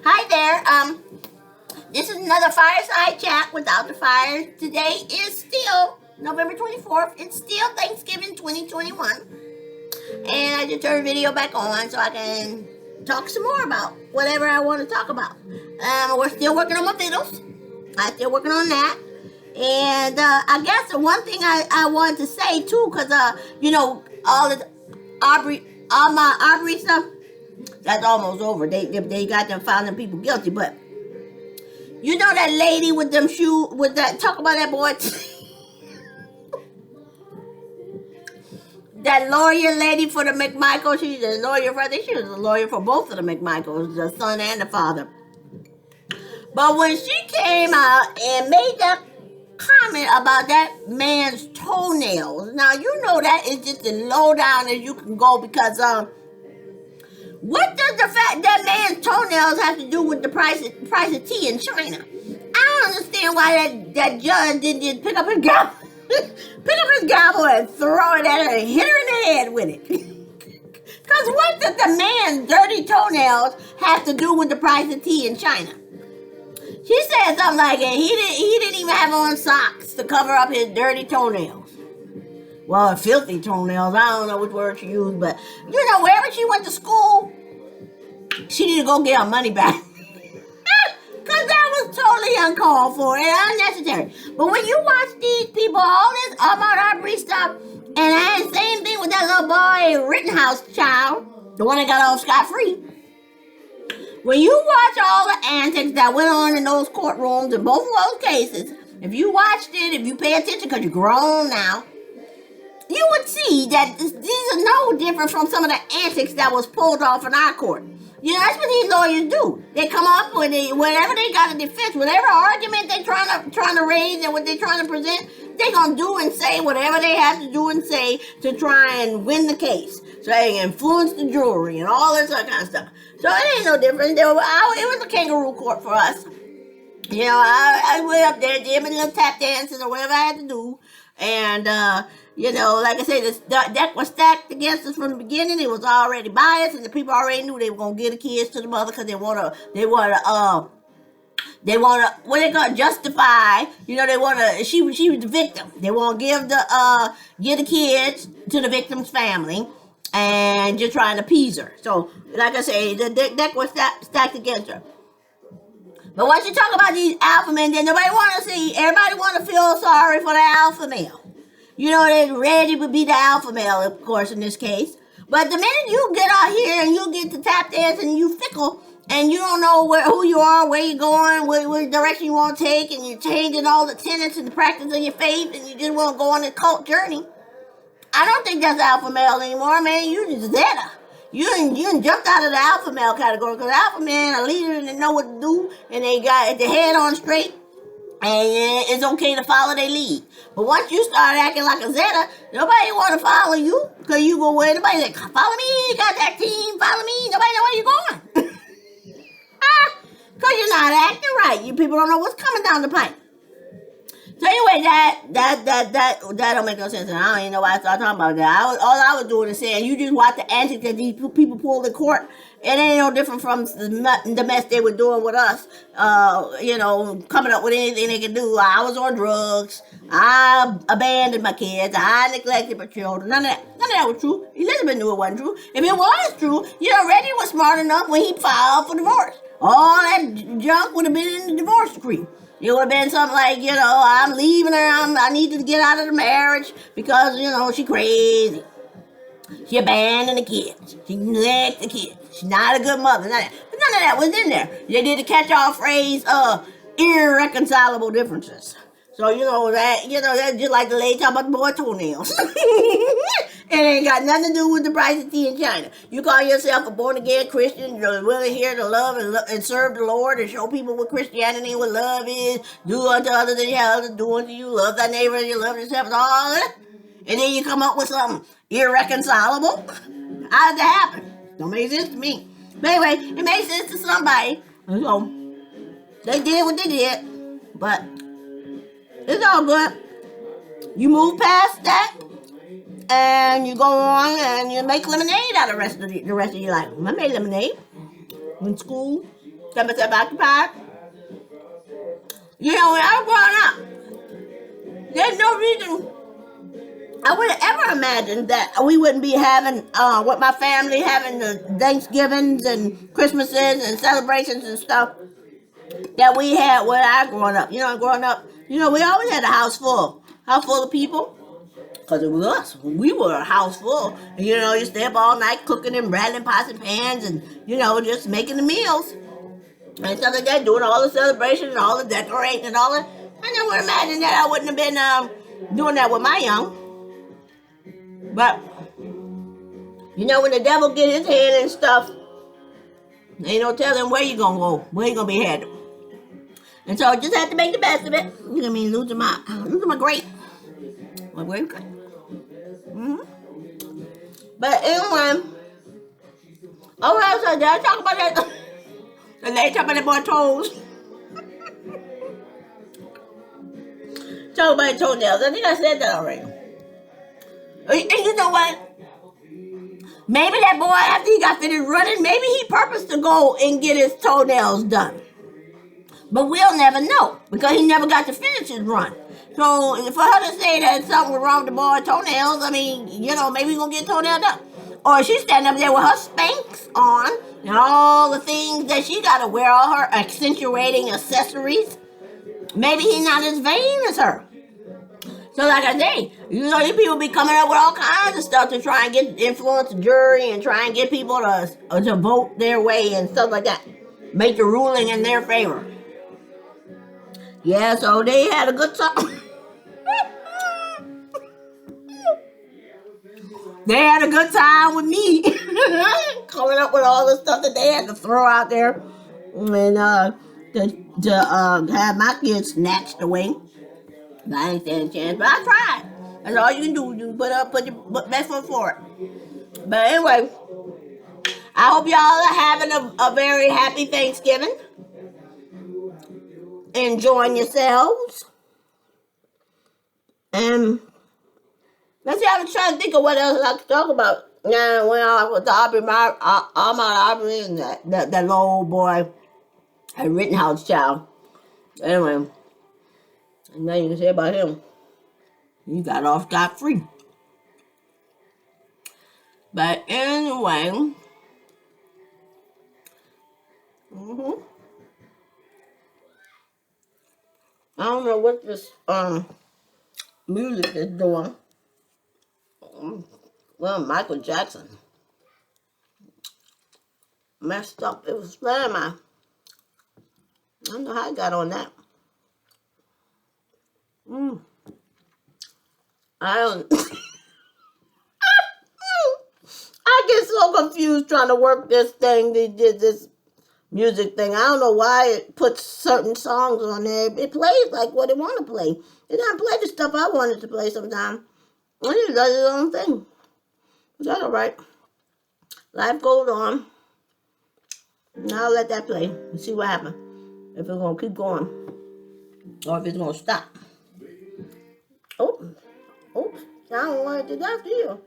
Hi there. This is another fireside chat without the fire. Today is still November 24th. It's still Thanksgiving 2021. And I just turned the video back on so I can talk some more about whatever I want to talk about. We're still working on my fiddles. I'm still working on that. And I guess the one thing I wanted to say too, because all my Aubrey stuff, that's almost over. They got them found them people guilty, but you know that lady with them shoes, with that, talk about that boy, that lawyer lady for the McMichaels. She's a lawyer for, I think she was a lawyer for both of the McMichaels, the son and the father. But when she came out and made that comment about that man's toenails, now you know that is just as low down as you can go, because what does the fact that man's toenails have to do with the price of tea in China? I don't understand why that judge didn't just pick up his gavel and throw it at her and hit her in the head with it. Because what does the man's dirty toenails have to do with the price of tea in China? She said something like it. He didn't even have on socks to cover up his dirty toenails. Well, filthy toenails. I don't know which word she used, but you know, wherever she went to school, she need to go get her money back. Because that was totally uncalled for and unnecessary. But when you watch these people, all this Ahmaud Arbery stuff, and that same thing with that little boy Rittenhouse child, the one that got off scot-free. When you watch all the antics that went on in those courtrooms in both of those cases, if you watched it, if you pay attention, because you're grown now, you would see that these are no different from some of the antics that was pulled off in our court. You know, that's what these lawyers do. They come up with whatever they got in defense, whatever argument they're trying to raise and what they're trying to present, they're going to do and say whatever they have to do and say to try and win the case. So they can influence the jury and all this other kind of stuff. So it ain't no different. It was a kangaroo court for us. You know, I went up there, did my little tap dances or whatever I had to do. And, you know, like I said, the deck was stacked against us from the beginning. It was already biased, and the people already knew they were going to give the kids to the mother because they want to, what they gonna justify, you know, she was the victim. They want to give the kids to the victim's family and just trying to appease her. So, like I say, the deck was stacked against her. But once you talk about these alpha men, then everybody want to feel sorry for the alpha male. You know, they're ready to be the alpha male, of course, in this case. But the minute you get out here and you get to tap dance and you fickle, and you don't know who you are, where you're going, what direction you want to take, and you're changing all the tenets and the practice of your faith, and you just want to go on a cult journey, I don't think that's alpha male anymore, man. You just Zeta. You done jumped out of the alpha male category, because alpha men are leaders and know what to do, and they got their head on straight, and it's okay to follow their lead. But once you start acting like a Zeta, nobody want to follow you, because you go where nobody like, follow me, got that team, follow me, nobody know where you're going. Because you're not acting right. You people don't know what's coming down the pipe. So anyway, that don't make no sense, and I don't even know why I started talking about that. All I was doing is saying, you just watch the antics that these people pulled in court. It ain't no different from the mess they were doing with us. You know, coming up with anything they can do. I was on drugs. I abandoned my kids. I neglected my children. None of that was true. Elizabeth knew it wasn't true. If it was true, you know, Reggie was smart enough when he filed for divorce. All that junk would have been in the divorce decree. It would have been something like, you know, I'm leaving her. I need to get out of the marriage because, you know, she crazy. She abandoned the kids. She neglected the kids. She's not a good mother. But none of that was in there. They did the catch-all phrase, irreconcilable differences. So, that's just like the lady talking about the boy toenails. It ain't got nothing to do with the price of tea in China. You call yourself a born-again Christian, you're willing here to love and serve the Lord and show people what Christianity and what love is. Do unto others as you have to do unto you. Love thy neighbor as you love yourself and all that. And then you come up with something irreconcilable. How did that happen? Don't make sense to me. But anyway, it makes sense to somebody. So, they did what they did. But it's all good. You move past that, and you go on and you make lemonade out of the rest of your life. I made lemonade in school. kept myself occupied. You know, when I was growing up, there's no reason I would have ever imagined that we wouldn't be having, with my family, having the Thanksgivings and Christmases and celebrations and stuff that we had when I growing up. You know, growing up, you know, we always had a house full of people. Because it was us. We were a house full. And, you know, you stay up all night cooking and rattling pots and pans and, you know, just making the meals. And stuff like that, doing all the celebrations and all the decorating and all that. I never imagined that I wouldn't have been doing that with my young. But, you know, when the devil get his hand and stuff, ain't no telling where you going to go, where you going to be headed. And so I just had to make the best of it. You know what I mean? Losing my grape. My grape cut. But anyway, so did I talk about that? The lady talking about that boy toes. Talk about toenails. I think I said that already. And you know what? Maybe that boy, after he got finished running, maybe he purposed to go and get his toenails done. But we'll never know because he never got to finish his run. So for her to say that something was wrong with the boy's toenails, I mean, you know, maybe he's going to get toenail done. Or she's standing up there with her Spanx on and all the things that she got to wear, all her accentuating accessories. Maybe he's not as vain as her. So like I say, you know, these people be coming up with all kinds of stuff to try and influence the jury and try and get people to vote their way and stuff like that. Make the ruling in their favor. Yeah, so they had a good time. They had a good time with me. Coming up with all the stuff that they had to throw out there. And to have my kids snatched away. I ain't stand a chance, but I tried. That's all you can do. You put your best foot forward. But anyway, I hope y'all are having a very happy Thanksgiving. Enjoying yourselves. And let's see, I was trying to think of what else I could talk about. Now, when I was the Aubrey and that little old boy, a Rittenhouse child. Anyway, and now you can say about him. He got off scot-free. But anyway, I don't know what this music is doing. Well, Michael Jackson messed up. It was playing I don't know how I got on that. I don't. I get so confused trying to work this thing. They did this music thing. I don't know why it puts certain songs on there. It plays like what it want to play. It doesn't play the stuff I wanted to play sometimes. It just does its own thing. But that's all right. Life goes on. Now I'll let that play and see what happens. If it's going to keep going or if it's going to stop. Oops. I don't want it to do that to you.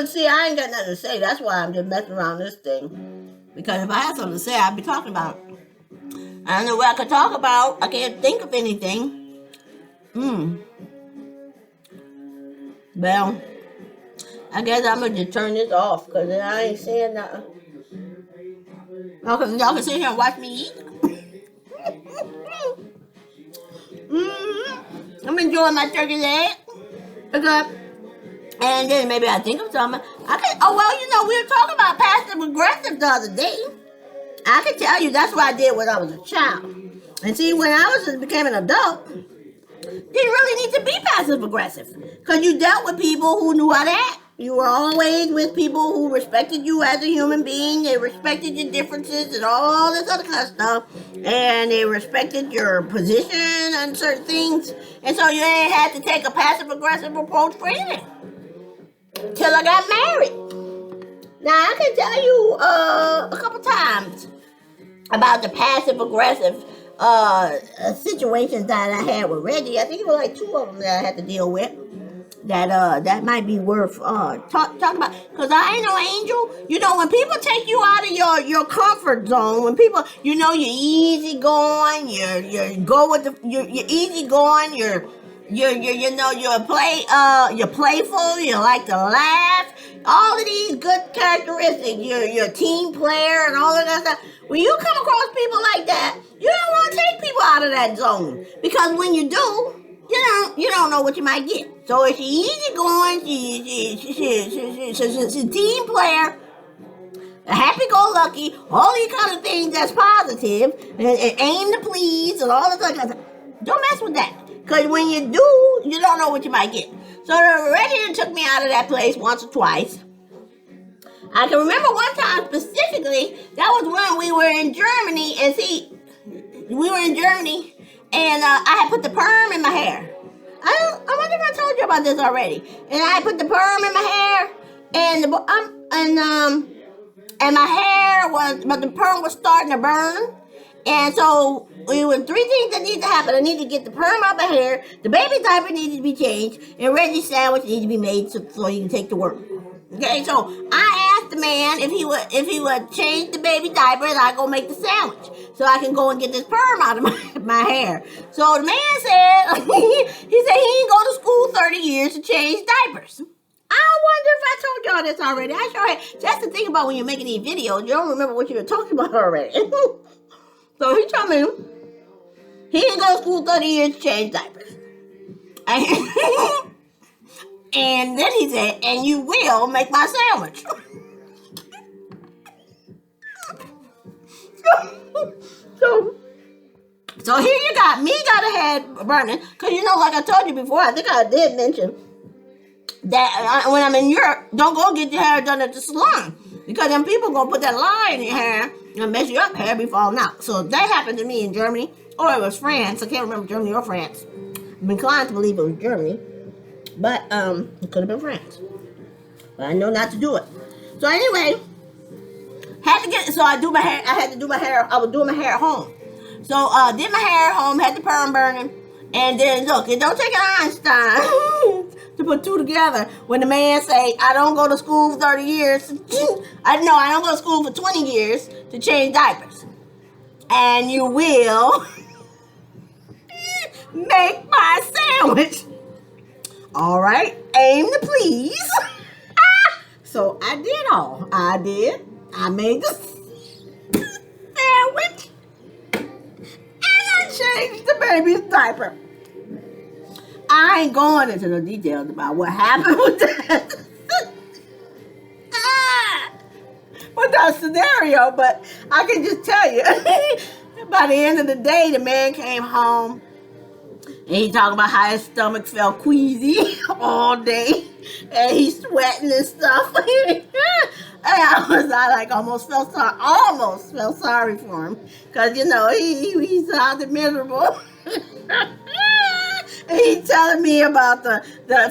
See, I ain't got nothing to say. That's why I'm just messing around this thing. Because if I had something to say, I'd be talking about it. I don't know what I could talk about. I can't think of anything. Well, I guess I'm going to just turn this off because I ain't saying nothing. Y'all can sit here and watch me eat. I'm enjoying my turkey leg. Okay. And then maybe I think of something. We were talking about passive aggressive the other day. I can tell you that's what I did when I was a child. And see, when I became an adult, didn't really need to be passive aggressive. Because you dealt with people who knew how to act. You were always with people who respected you as a human being. They respected your differences and all this other kind of stuff. And they respected your position on certain things. And so you ain't had to take a passive aggressive approach for anything. Till I got married. Now I can tell you a couple times about the passive aggressive situations that I had with Reggie. I think it was like 2 of them that I had to deal with. that might be worth talking about, because I ain't no angel. You know, when people take you out of your comfort zone, when people, you know, you're easy going, you go with you're easy going, you know, you're playful, you like to laugh, all of these good characteristics, you're a team player and all of that stuff. When you come across people like that, you don't want to take people out of that zone, because when you do, you don't know what you might get. So if she's easygoing, she's a team player, a happy-go-lucky, all these kind of things that's positive, and aim to please, and all this other kind of stuff. Don't mess with that, because when you do, you don't know what you might get. So the Reggie took me out of that place once or twice. I can remember one time specifically, that was when we were in Germany, and I had put the perm in my hair. I wonder if I told you about this already. And I put the perm in my hair, and my hair was, but the perm was starting to burn. And so it was three things that needed to happen. I needed to get the perm out of my hair, the baby diaper needed to be changed, and Reggie's sandwich needed to be made so he can take to work. Okay, so I asked the man if he would change the baby diaper, and I'd go make the sandwich so I can go and get this perm out of my hair. So the man said he didn't go to school 30 years to change diapers. I wonder if I told y'all this already. I sure had. That's the thing about when you're making these videos, you don't remember what you were talking about already. So he told me he didn't go to school 30 years to change diapers. And then he said, and you will make my sandwich. So here you got me got a head burning. Because, you know, like I told you before, I think I did mention that when I'm in Europe, don't go get your hair done at the salon. Because then people going to put that line in your hair and mess you up, hair be falling out. So that happened to me in Germany. Or it was France. I can't remember Germany or France. I'm inclined to believe it was Germany. But it could have been France. But I know not to do it. So anyway, I had to do my hair. I was doing my hair at home. So did my hair at home, had the perm burning. And then look, it don't take an Einstein to put two together when the man say, I don't go to school for 30 years. I don't go to school for 20 years to change diapers. And you will make my sandwich. All right, aim to please. So I did all. I made the sandwich. And I changed the baby's diaper. I ain't going into the details about what happened with that. With that scenario, but I can just tell you, by the end of the day, the man came home. And he talking about how his stomach felt queasy all day. And he's sweating and stuff. And I almost felt sorry for him. Because, you know, he sounded miserable. And he's telling me about the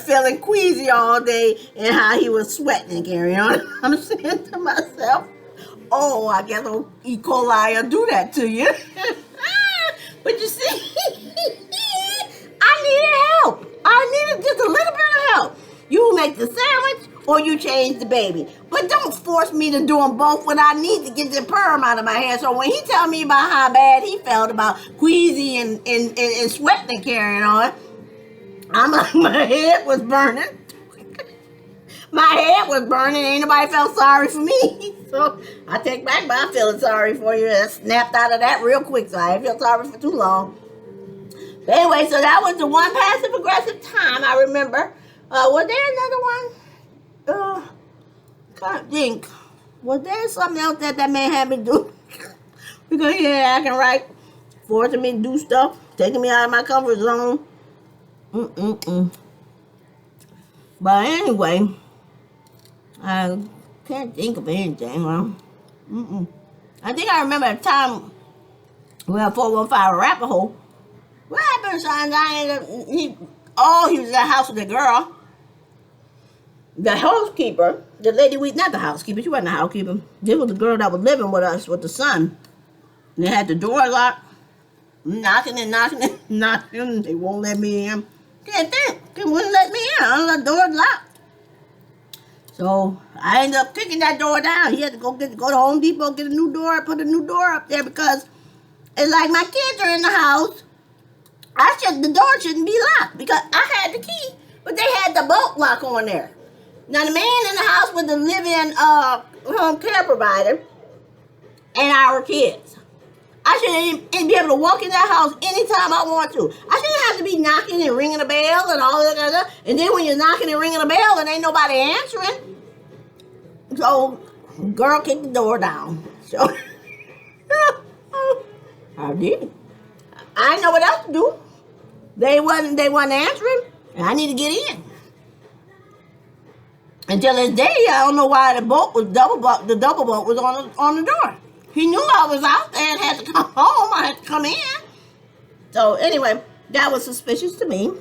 feeling queasy all day and how he was sweating and carrying on. I'm saying to myself, oh, I guess E. coli will do that to you. But you see, I needed help. I needed just a little bit of help. You make the sandwich or you change the baby. But don't force me to do them both when I need to get the perm out of my hair. So when he tell me about how bad he felt about queasy and sweating and carrying on, I'm like, my head was burning. My head was burning. Ain't nobody felt sorry for me. So I take back my feeling sorry for you. I snapped out of that real quick, so I didn't feel sorry for too long. But anyway, so that was the one passive aggressive time I remember. Was there another one? Can't think. Was there something else that man had me do? Because he had acting right, forcing me to do stuff, taking me out of my comfort zone. But anyway, I can't think of anything. I think I remember a time we had 415 Arapahoe. What happened, son? He was in that house with the girl. The housekeeper, the lady, not the housekeeper, she wasn't the housekeeper. This was the girl that was living with us, with the son. And they had the door locked. Knocking. They won't let me in. Can't think. They wouldn't let me in. The door's locked. So I ended up kicking that door down. He had to go to Home Depot, get a new door, put a new door up there because it's like my kids are in the house. The door shouldn't be locked because I had the key, but they had the bolt lock on there. Now the man in the house was the live-in home care provider and our kids. I should be able to walk in that house anytime I want to. I shouldn't have to be knocking and ringing a bell and all that kind of stuff. And then when you're knocking and ringing a bell and ain't nobody answering, so girl kicked the door down. So I did. I didn't know what else to do. They wasn't answering, and I need to get in. Until this day, I don't know why the double bolt was on the door. He knew I was out there and had to come home. I had to come in. So anyway, that was suspicious to me,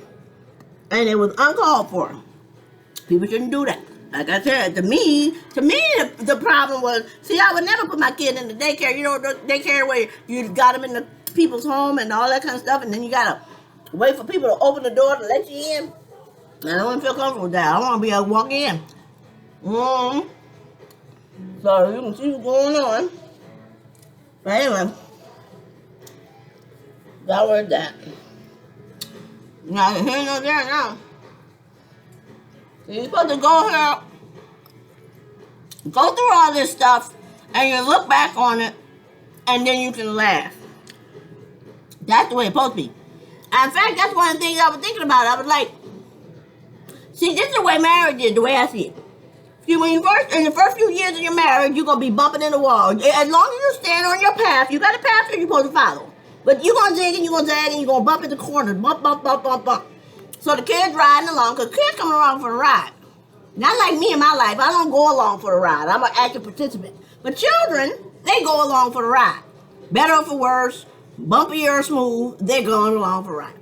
and it was uncalled for. People shouldn't do that. Like I said, to me, the problem was, see, I would never put my kid in the daycare. You know, the daycare where you got them in the people's home and all that kind of stuff, and then you gotta wait for people to open the door to let you in. I don't feel comfortable with that. I want to be able to walk in. So you can see what's going on. But anyway, that was that. Now, here no there now. So you're supposed to go through all this stuff, and you look back on it, and then you can laugh. That's the way it's supposed to be. In fact, that's one of the things I was thinking about. I was like, see, this is the way marriage is, the way I see it. See, in the first few years of your marriage, you're going to be bumping in the wall. As long as you stand on your path, you got a path that you're supposed to follow. But you're going to zig and you're going to zag and you're going to bump in the corners. Bump, bump, bump, bump, bump. So the kids riding along, because kids coming along for the ride. Not like me in my life. I don't go along for the ride. I'm an active participant. But children, they go along for the ride. Better or for worse, bumpy or smooth, they're going along for the ride.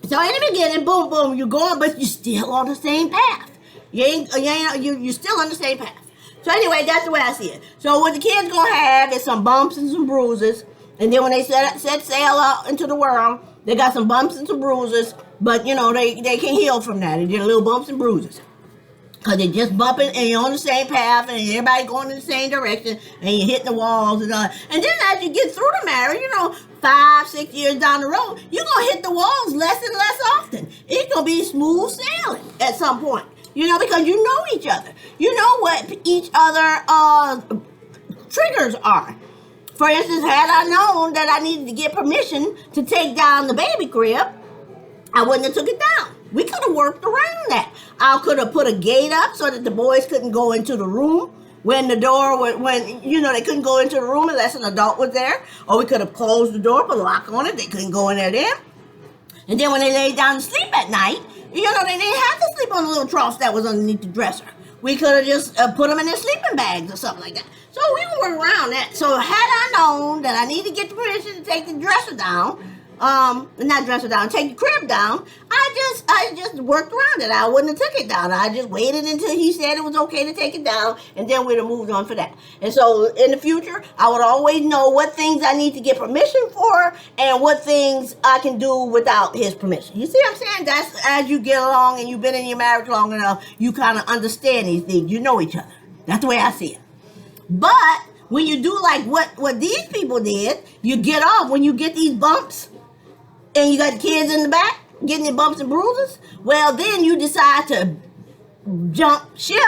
So in the beginning, boom, boom, you're going, but you're still on the same path. You're still on the same path. So anyway, that's the way I see it. So what the kids gonna have is some bumps and some bruises, and then when they set sail out into the world, they got some bumps and some bruises, but you know they can heal from that. They get little bumps and bruises, cause they're just bumping and you're on the same path and everybody going in the same direction and you're hitting the walls and all. And then as you get through the marriage, 5-6 years down the road, you're gonna hit the walls less and less often. It's gonna be smooth sailing at some point. Because you know each other. You know what each other triggers are. For instance, had I known that I needed to get permission to take down the baby crib, I wouldn't have took it down. We could have worked around that. I could have put a gate up so that the boys couldn't go into the room when they couldn't go into the room unless an adult was there. Or we could have closed the door, put a lock on it. They couldn't go in there then. And then when they laid down to sleep at night, they didn't have to sleep on the little troughs that was underneath the dresser. We could have just put them in their sleeping bags or something like that. So we would work around that. So had I known that I need to get the permission to take the dresser down, take the crib down, I just worked around it. I wouldn't have took it down. I just waited until he said it was okay to take it down, and then we'd have moved on for that. And so in the future, I would always know what things I need to get permission for and what things I can do without his permission. You see what I'm saying? That's as you get along and you've been in your marriage long enough, you kind of understand these things. You know each other. That's the way I see it. But when you do like what these people did, you get off when you get these bumps and you got the kids in the back getting their bumps and bruises, well, then you decide to jump ship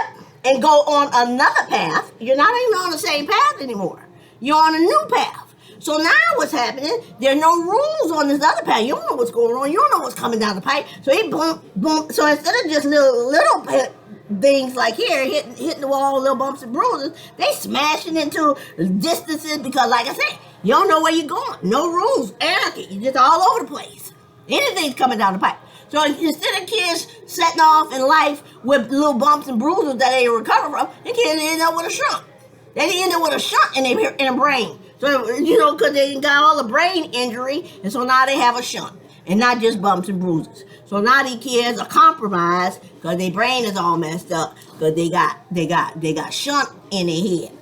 and go on another path. You're not even on the same path anymore. You're on a new path. So now what's happening, there are no rules on this other path. You don't know what's going on. You don't know what's coming down the pipe. So he bump. So instead of just little things like here, hitting the wall, little bumps and bruises, they smashing into distances because, like I said, you don't know where you're going. No rules, anarchy. You're just all over the place. Anything's coming down the pipe. So instead of kids setting off in life with little bumps and bruises that they recover from, the kids end up with a shunt. They end up with a shunt in their brain. So, because they got all the brain injury, and so now they have a shunt, and not just bumps and bruises. So now these kids are compromised because their brain is all messed up because they got shunt in their head.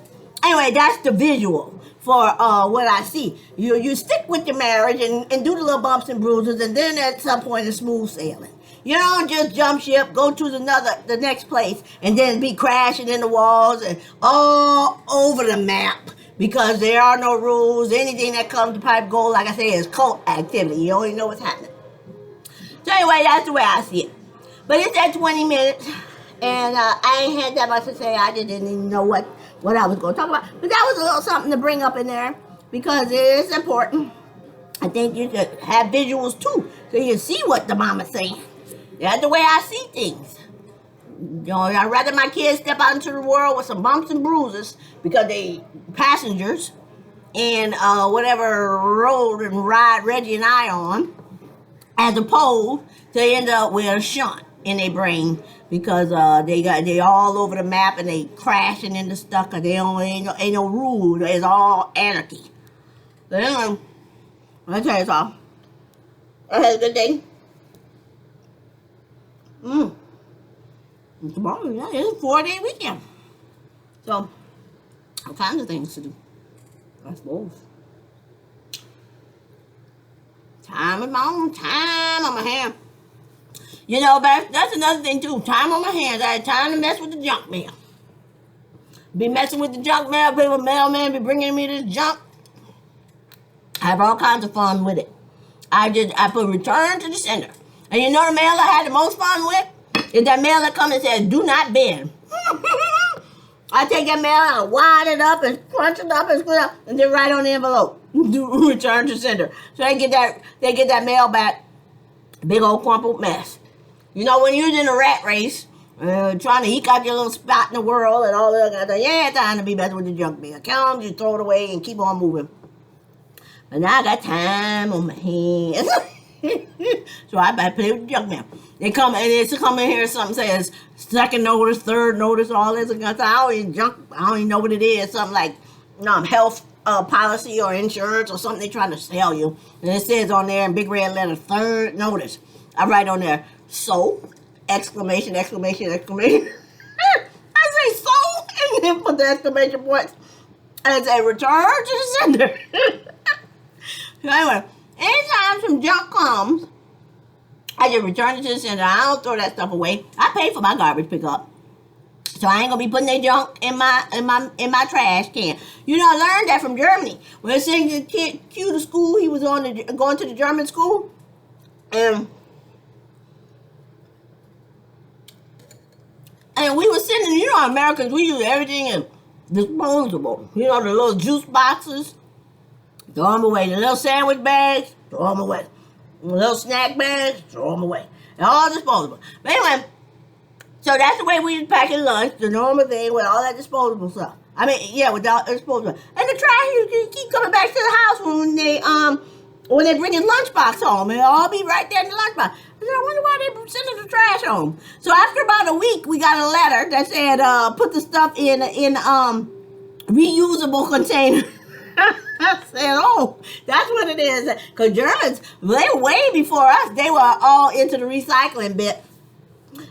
Anyway, that's the visual for what I see. You stick with your marriage and do the little bumps and bruises, and then at some point it's smooth sailing. You don't just jump ship, go to the next place, and then be crashing in the walls and all over the map because there are no rules. Anything that comes to pipe gold, like I say, is cult activity. You only know what's happening. So anyway, that's the way I see it. But it's at 20 minutes, and I ain't had that much to say. I just didn't even know what I was going to talk about. But that was a little something to bring up in there because it is important. I think you should have visuals too, so you can see what the mama's saying. That's the way I see things. You know, I'd rather my kids step out into the world with some bumps and bruises because they passengers in whatever road and ride Reggie and I on, as opposed to end up with a shunt in their brain because they all over the map and they crashing into stuff because ain't no rule. It's all anarchy. So anyway, I'll tell you something. I had a good day. Tomorrow, yeah, it's a 4-day weekend. So, all kinds of things to do, I suppose. Time on my hands. You know, that's another thing too. Time on my hands. I had time to mess with the junk mail. Be messing with the junk mail. People, mailman be bringing me this junk. I have all kinds of fun with it. I put return to the sender. And you know the mail I had the most fun with? Is that mail that comes and says, do not bend. I take that mail out, wad it up and crunch it up and split it up, and then write on the envelope, do return to sender. So they get that mail back, big old crumpled mess. You know, when you're in a rat race, trying to eke out your little spot in the world and all that, you ain't time to be messing with the junk mail. Come, just throw it away and keep on moving. But now I got time on my hands. So I better play with the junk mail. They come in here, something says second notice, third notice, all this. I don't even know what it is. Something like health policy or insurance or something they trying to sell you. And it says on there in big red letter, third notice. I write on there, so, exclamation, exclamation, exclamation. I say so, and then put the exclamation points. And say return to the sender. So anyway, anytime some junk comes, I just return it to the sender. I don't throw that stuff away. I pay for my garbage pickup, so I ain't gonna be putting that junk in my trash can. You know, I learned that from Germany. When I sent the kid Q to school, he was going to the German school, and we were sending. You know, Americans, we use everything in disposable. You know, the little juice boxes, throw them away. The little sandwich bags, throw them away. The little snack bags, throw them away. They're all disposable. But anyway, so that's the way we was packing lunch, the normal thing with all that disposable stuff. I mean, yeah, with all disposable. And the trash, you keep coming back to the house when they bring his lunchbox home. It'll all be right there in the lunchbox. I said, I wonder why they sending the trash home. So after about a week, we got a letter that said, put the stuff in reusable container. I said, oh, that's what it is. Because Germans, they were way before us. They were all into the recycling bit.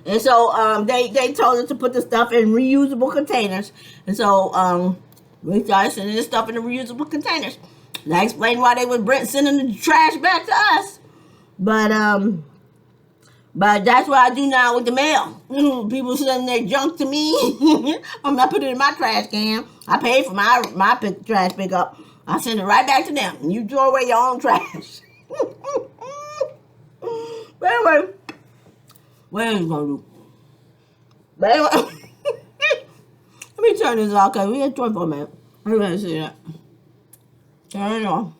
And so they told us to put the stuff in reusable containers. And so we started sending this stuff in the reusable containers. And I explained why they were sending the trash back to us. But that's what I do now with the mail. People sending their junk to me. I'm not putting it in my trash can. I pay for my trash pickup. I send it right back to them. And you throw away your own trash. But anyway, what are you going to do? But anyway, let me turn this off because we had 24 minutes. I'm going to see that. Turn it off.